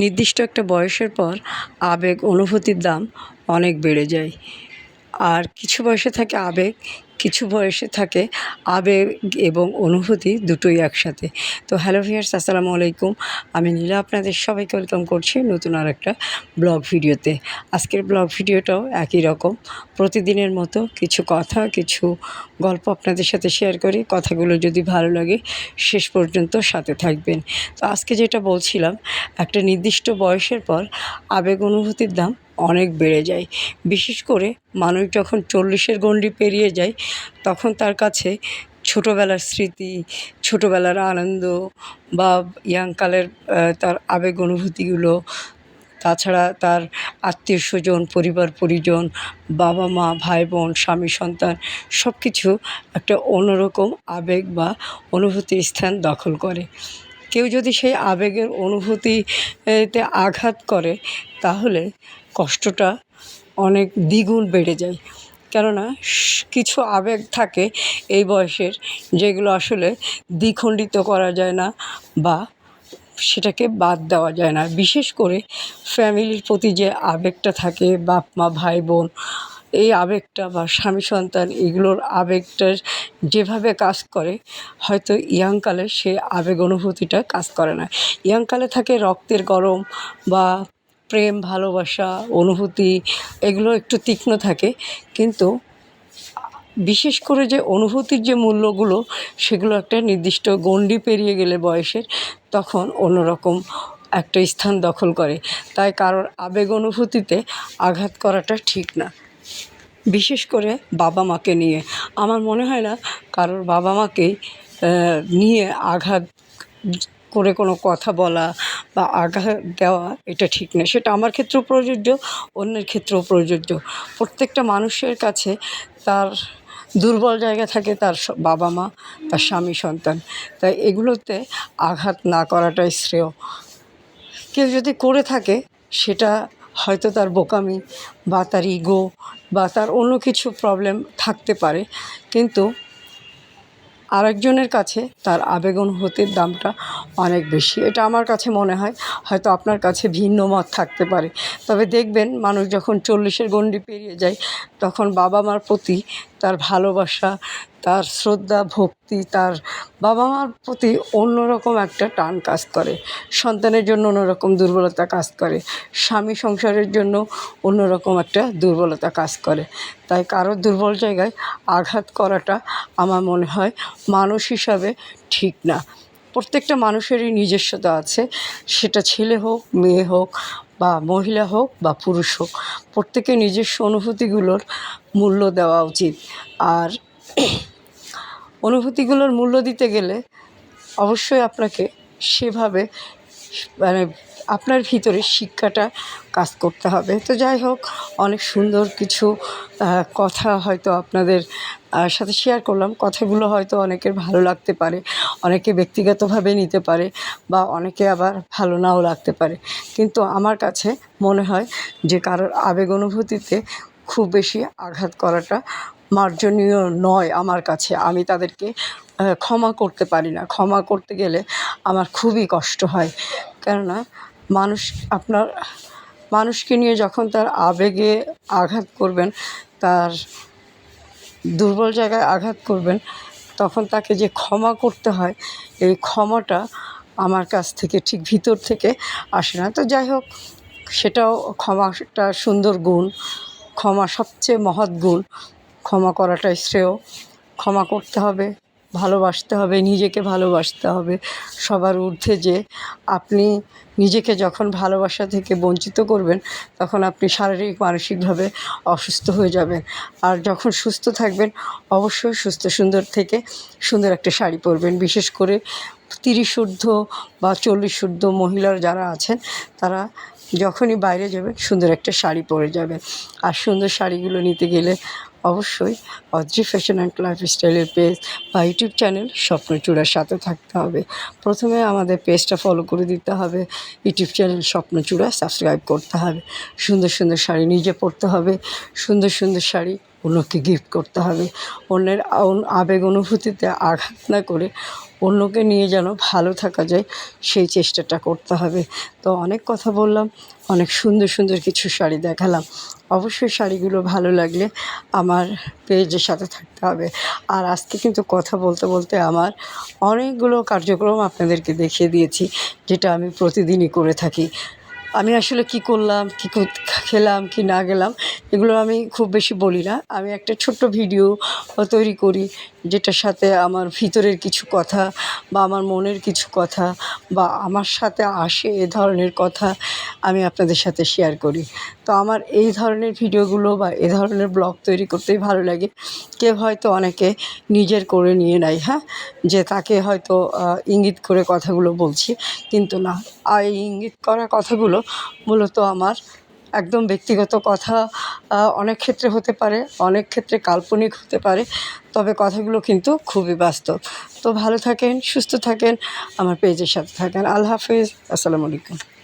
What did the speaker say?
নির্দিষ্ট একটা বয়সের পর আবেগ অনুভূতির দাম অনেক বেড়ে যায়। আর কিছু বয়সে থাকে আবেগ, কিছু বয়সে থাকে আবেগ এবং অনুভূতি দুটোই একসাথে। তো হ্যালো ভিউয়ার্স, আসসালামু আলাইকুম। আমি নীলা আপনাদের সবাইকে ওয়েলকাম করছি নতুন আর একটা ব্লগ ভিডিওতে। আজকের ব্লগ ভিডিওটাও একই রকম, প্রতিদিনের মতো কিছু কথা, কিছু গল্প আপনাদের সাথে শেয়ার করি। কথাগুলো যদি ভালো লাগে শেষ পর্যন্ত সাথে থাকবেন। তো আজকে যেটা বলছিলাম, একটা নির্দিষ্ট বয়সের পর আবেগ অনুভূতির দাম অনেক বেড়ে যায়। বিশেষ করে মানুষ যখন 40-এর গণ্ডি পেরিয়ে যায়, তখন তার কাছে ছোটোবেলার স্মৃতি, ছোটোবেলার আনন্দ বা ইয়াংকালের তার আবেগ অনুভূতিগুলো, তাছাড়া তার আত্মীয় স্বজন, পরিবার পরিজন, বাবা মা, ভাই বোন, স্বামী সন্তান সব কিছু একটা অন্যরকম আবেগ বা অনুভূতির স্থান দখল করে। কেউ যদি সেই আবেগের অনুভূতিতে আঘাত করে, তাহলে কষ্টটা অনেক দ্বিগুণ বেড়ে যায়। কেননা কিছু আবেগ থাকে এই বয়সের, যেগুলো আসলে দ্বিখণ্ডিত করা যায় না বা সেটাকে বাদ দেওয়া যায় না। বিশেষ করে ফ্যামিলির প্রতি যে আবেগটা থাকে, বাপ মা, ভাই বোন, এই আবেগটা বা স্বামী সন্তান, এগুলোর আবেগটার যেভাবে কাজ করে, হয়তো ইয়াংকালে সে আবেগ অনুভূতিটা কাজ করে না। ইয়াংকালে থাকে রক্তের গরম বা প্রেম, ভালোবাসা, অনুভূতি, এগুলো একটু তীক্ষ্ণ থাকে। কিন্তু বিশেষ করে যে অনুভূতির যে মূল্যগুলো, সেগুলো একটা নির্দিষ্ট গণ্ডি পেরিয়ে গেলে বয়সের, তখন অন্যরকম একটা স্থান দখল করে। তাই কারোর আবেগ অনুভূতিতে আঘাত করাটা ঠিক না। বিশেষ করে বাবা মাকে নিয়ে আমার মনে হয় না কারোর বাবা মাকে নিয়ে আঘাত করে কোনো কথা বলা বা আঘাত দেওয়া, এটা ঠিক না। সেটা আমার ক্ষেত্রেও প্রযোজ্য, অন্যের ক্ষেত্রেও প্রযোজ্য। প্রত্যেকটা মানুষের কাছে তার দুর্বল জায়গা থাকে, তার বাবা মা, তার স্বামী সন্তান। তাই এগুলোতে আঘাত না করাটাই শ্রেয়। কেউ যদি করে থাকে, সেটা হয়তো তার বোকামি বা তার ইগো বা তার অন্য কিছু প্রবলেম থাকতে পারে। কিন্তু আরেকজনের কাছে তার আবেগ অনুভূতির দামটা অনেক বেশি, এটা আমার কাছে মনে হয়। হয়তো আপনার কাছে ভিন্ন মত থাকতে পারে। তবে দেখবেন, মানুষ যখন 40-এর গণ্ডি পেরিয়ে যায়, তখন বাবা মার প্রতি তার ভালোবাসা, তার শ্রদ্ধা, ভক্তি, তার বাবা মার প্রতি অন্যরকম একটা টান কাজ করে। সন্তানের জন্য অন্যরকম দুর্বলতা কাজ করে। স্বামী সংসারের জন্য অন্যরকম একটা দুর্বলতা কাজ করে। তাই কারোর দুর্বল জায়গায় আঘাত করাটা আমার মনে হয় মানুষ হিসাবে ঠিক না। প্রত্যেকটা মানুষেরই নিজস্বতা আছে, সেটা ছেলে হোক, মেয়ে হোক, বা মহিলা হোক বা পুরুষ হোক, প্রত্যেকের নিজস্ব অনুভূতিগুলোর মূল্য দেওয়া উচিত। আর অনুভূতিগুলোর মূল্য দিতে গেলে অবশ্যই আপনাকে সেভাবে, মানে আপনার ভিতরে শিক্ষাটা কাজ করতে হবে। তো যাই হোক, অনেক সুন্দর কিছু কথা হয়তো আপনাদের সাথে শেয়ার করলাম। কথাগুলো হয়তো অনেকের ভালো লাগতে পারে, অনেকে ব্যক্তিগতভাবে নিতে পারে, বা অনেকে আবার ভালো নাও লাগতে পারে। কিন্তু আমার কাছে মনে হয় যে কারোর আবেগ অনুভূতিতে খুব বেশি আঘাত করাটা মার্জনীয় নয় আমার কাছে। আমি তাদেরকে ক্ষমা করতে পারি না। ক্ষমা করতে গেলে আমার খুবই কষ্ট হয়। কেননা আপনার মানুষকে নিয়ে যখন তার আবেগে আঘাত করবেন, তার দুর্বল জায়গায় আঘাত করবেন, তখন তাকে যে ক্ষমা করতে হয়, এই ক্ষমাটা আমার কাছ থেকে ঠিক ভিতর থেকে আসে না। তো যাই হোক, সেটাও ক্ষমাটা সুন্দর গুণ। ক্ষমা সবচেয়ে মহৎ গুণ। ক্ষমা করাটাই শ্রেয়। ক্ষমা করতে হবে, ভালোবাসতে হবে, নিজেকে ভালোবাসতে হবে। সবার ঊর্ধ্বে যে আপনি নিজেকে যখন ভালোবাসা থেকে বঞ্চিত করবেন, তখন আপনি শারীরিক মানসিকভাবে অসুস্থ হয়ে যাবেন। আর যখন সুস্থ থাকবেন, অবশ্যই সুস্থ সুন্দর থেকে সুন্দর একটা শাড়ি পরবেন। বিশেষ করে 30 ঊর্ধ্ব বা 40 ঊর্ধ্ব মহিলার যারা আছেন, তারা যখনই বাইরে যাবেন সুন্দর একটা শাড়ি পরে যাবেন। আর সুন্দর শাড়িগুলো নিতে গেলে অবশ্যই অদ্রি ফ্যাশন অ্যান্ড লাইফস্টাইলের পেজ বা ইউটিউব চ্যানেল স্বপ্নচূড়ার সাথে থাকতে হবে। প্রথমে আমাদের পেজটা ফলো করে দিতে হবে, ইউটিউব চ্যানেল স্বপ্নচূড়া সাবস্ক্রাইব করতে হবে। সুন্দর সুন্দর শাড়ি নিজে পরতে হবে, সুন্দর সুন্দর শাড়ি অন্যকে গিফট করতে হবে। অন্যের আবেগ অনুভূতিতে আঘাত না করে অন্যকে নিয়ে যেন ভালো থাকা যায় সেই চেষ্টাটা করতে হবে। তো অনেক কথা বললাম, অনেক সুন্দর সুন্দর কিছু শাড়ি দেখালাম। অবশ্যই শাড়িগুলো ভালো লাগলে আমার পেজের সাথে থাকতে হবে। আর আজকে কিন্তু কথা বলতে বলতে আমার অনেকগুলো কার্যক্রম আপনাদেরকে দেখিয়ে দিয়েছি, যেটা আমি প্রতিদিনই করে থাকি। আমি আসলে কি করলাম, কি খেলাম, কি না গেলাম, এগুলো আমি খুব বেশি বলি না। আমি একটা ছোট্ট ভিডিও তৈরি করি, যেটার সাথে আমার ভিতরের কিছু কথা বা আমার মনের কিছু কথা বা আমার সাথে আসে এ ধরনের কথা আমি আপনাদের সাথে শেয়ার করি। তো আমার এই ধরনের ভিডিওগুলো বা এ ধরনের ব্লগ তৈরি করতেই ভালো লাগে। কেউ হয়তো অনেকে নিজের করে নিয়ে নেয়, হ্যাঁ, যে তাকে হয়তো ইঙ্গিত করে কথাগুলো বলছি, কিন্তু না, এই ইঙ্গিত করা কথাগুলো মূলত আমার একদম ব্যক্তিগত কথা। অনেক ক্ষেত্রে হতে পারে, অনেক ক্ষেত্রে কাল্পনিক হতে পারে, তবে কথাগুলো কিন্তু খুবই বাস্তব। তো ভালো থাকেন, সুস্থ থাকেন, আমার পেজের সাথে থাকেন। আল্লাহ হাফেজ, আসসালামু আলাইকুম।